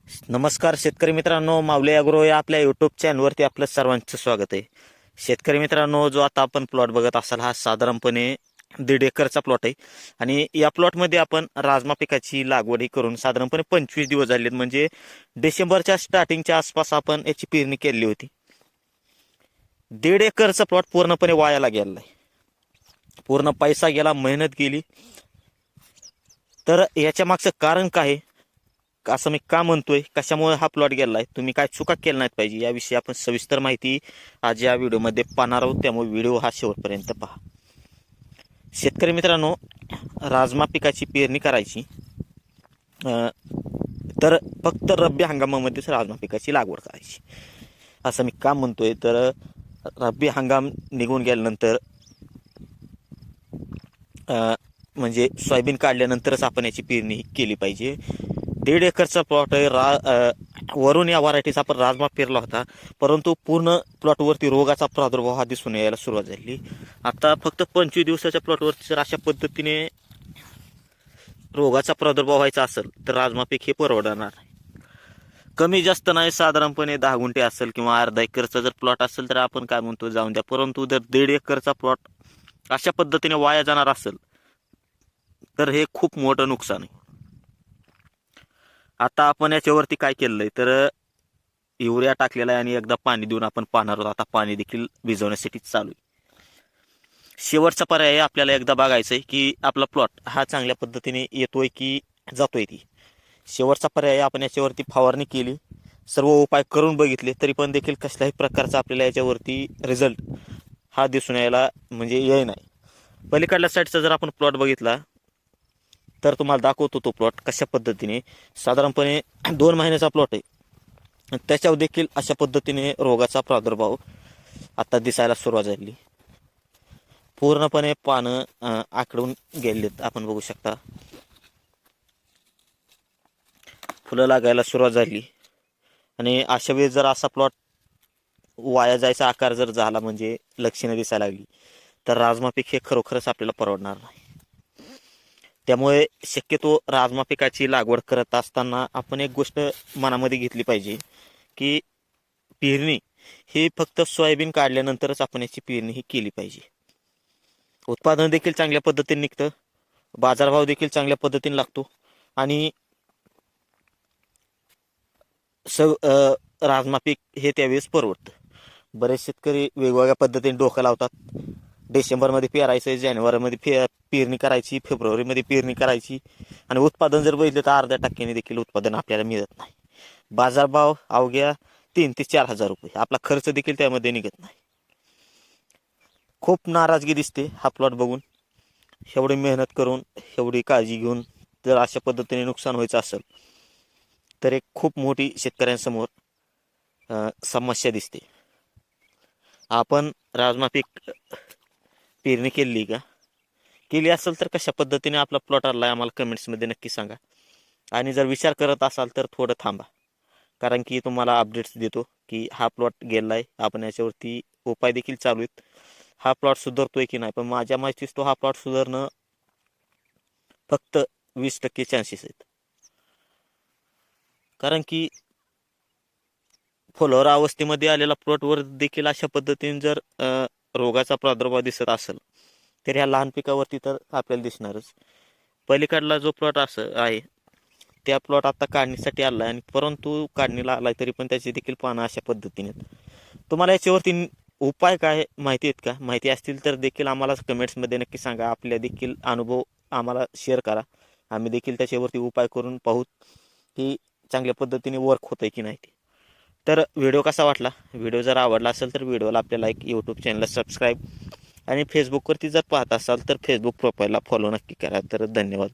नमस्कार शेतकरी मित्रांनो, माऊली ॲग्रो या आपल्या यूट्यूब चॅनलवरती आपलं सर्वांचं स्वागत आहे. शेतकरी मित्रांनो, जो आता आपण प्लॉट बघत असाल हा साधारणपणे 1.5 एकरचा प्लॉट आहे आणि या प्लॉटमध्ये आपण राजमा पिकाची लागवड करून साधारणपणे 25 दिवस झालेत. म्हणजे डिसेंबरच्या स्टार्टिंगच्या आसपास आपण याची पेरणी केली होती. 1.5 एकरचा प्लॉट पूर्णपणे वायाला गेला आहे. पूर्ण पैसा गेला, मेहनत गेली. तर याच्या मागचं कारण काय आहे, असं मी का म्हणतोय, कशामुळे हा प्लॉट गेलाय, तुम्ही काय चुका केल्या नाहीत पाहिजे याविषयी आपण सविस्तर माहिती आज या व्हिडिओमध्ये पाहणार आहोत. त्यामुळे व्हिडिओ हा शेवटपर्यंत पहा. शेतकरी मित्रांनो, राजमा पिकाची पेरणी करायची तर फक्त रब्बी हंगामामध्येच राजमा पिकाची लागवड करायची असं मी का म्हणतोय. तर रब्बी हंगाम निघून गेल्यानंतर म्हणजे सोयाबीन काढल्यानंतरच आपण याची पेरणी केली पाहिजे. 1.5 एकरचा प्लॉट आहे. वरून या व्हरायटीचा आपण राजमा पेरला होता, परंतु पूर्ण प्लॉटवरती रोगाचा प्रादुर्भाव हा दिसून यायला सुरुवात झाली. आता फक्त 25 दिवसाच्या प्लॉटवरती जर अशा पद्धतीने रोगाचा प्रादुर्भाव व्हायचा असेल तर राजमा पीक हे परवडणार नाही. कमी जास्त नाही, साधारणपणे 10 गुंठे असेल किंवा अर्धा एकरचा जर प्लॉट असेल तर आपण काय म्हणतो जाऊन द्या. परंतु जर 1.5 एकरचा प्लॉट अशा पद्धतीने वाया जाणार असेल तर हे खूप मोठं नुकसान आहे. आता आपण याच्यावरती काय केलंय तर युरिया टाकलेला आहे आणि एकदा पाणी देऊन आपण पाहणार आहोत. आता पाणी देखील भिजवण्यासाठी चालू आहे. शेवटचा पर्याय आपल्याला एकदा बघायचं आहे की आपला प्लॉट हा चांगल्या पद्धतीने येतोय की जातोय. ती शेवटचा पर्याय आपण याच्यावरती फवारणी केली, सर्व उपाय करून बघितले, तरी पण देखील कसल्याही प्रकारचा आपल्याला याच्यावरती रिझल्ट हा दिसून यायला म्हणजे येई नाही. पलीकडल्या साईडचा जर आपण प्लॉट बघितला तर तुम्हाला दाखवतो तो प्लॉट कशा पद्धतीने, साधारणपणे 2 महिन्याचा प्लॉट आहे. त्याच्यावर देखील अशा पद्धतीने रोगाचा प्रादुर्भाव आता दिसायला सुरुवात झाली. पूर्णपणे पानं आकडून गेलेत, आपण बघू शकता. फुलं लागायला सुरुवात झाली आणि अशा वेळी जर असा प्लॉट वाया जायचा आकार जर झाला, म्हणजे लक्षणं दिसायला लागली, तर राजमा पीक हे खरोखरच आपल्याला परवडणार नाही. त्यामुळे शक्यतो राजमा पिकाची लागवड करत असताना आपण एक गोष्ट मनामध्ये घेतली पाहिजे की पेरणी ही फक्त सोयाबीन काढल्यानंतरच आपण याची पेरणी ही केली पाहिजे. उत्पादन देखील चांगल्या पद्धतीने निघतं, बाजारभाव देखील चांगल्या पद्धतीने लागतो आणि राजमा पीक हे त्यावेळेस परवडतं. बरेच शेतकरी वेगवेगळ्या पद्धतीने डोकं लावतात. डिसेंबरमध्ये पेरायचं, जानेवारीमध्ये पेरणी करायची, फेब्रुवारीमध्ये पेरणी करायची आणि उत्पादन जर बघितलं तर अर्ध्या टक्क्याने देखील उत्पादन आपल्याला मिळत नाही. बाजारभाव अवघ्या 3 ते 4 हजार रुपये, आपला खर्च देखील त्यामध्ये निघत नाही. खूप नाराजगी दिसते हा प्लॉट बघून. एवढी मेहनत करून, एवढी काळजी घेऊन जर अशा पद्धतीने नुकसान व्हायचं असेल तर एक खूप मोठी शेतकऱ्यांसमोर समस्या दिसते. आपण राजमा पीक पेरणी केली का, केली असेल तर कशा पद्धतीने आपला प्लॉट आला आहे आम्हाला कमेंट्समध्ये नक्की सांगा. आणि जर विचार करत असाल तर थोडं थांबा, कारण की तुम्हाला अपडेट्स देतो की हा प्लॉट गेला आहे, आपण याच्यावरती उपाय देखील चालू आहेत. हा प्लॉट सुधारतोय की नाही, पण माझ्या माहितीस तो हा प्लॉट सुधारणं फक्त 20% चान्सेस आहेत. कारण की फुलोरा अवस्थेमध्ये आलेला प्लॉटवर देखील अशा पद्धतीने जर रोगाचा प्रादुर्भाव दिसत असेल तर ह्या लहान पिकावरती तर आपल्याला दिसणारच. पलीकडला जो प्लॉट असं आहे त्या प्लॉट आता काढणीसाठी आला आहे, आणि परंतु काढणीला आला आहे तरी पण त्याची देखील पानं अशा पद्धतीने. तुम्हाला याच्यावरती उपाय काय माहिती आहेत का? माहिती असतील तर देखील आम्हाला कमेंट्समध्ये नक्की सांगा. आपल्या देखील अनुभव आम्हाला शेअर करा, आम्ही देखील त्याच्यावरती उपाय करून पाहू की चांगल्या पद्धतीने वर्क होतं आहे की नाही. तर व्हिडिओ कसा वाटला, व्हिडिओ जर आवडला असेल तर व्हिडिओला आपल्याला एक यूट्यूब चॅनलला सबस्क्राईब आणि फेसबुकवरती जर पाहत असाल तर फेसबुक प्रोफाईलला फॉलो नक्की करा. तर धन्यवाद.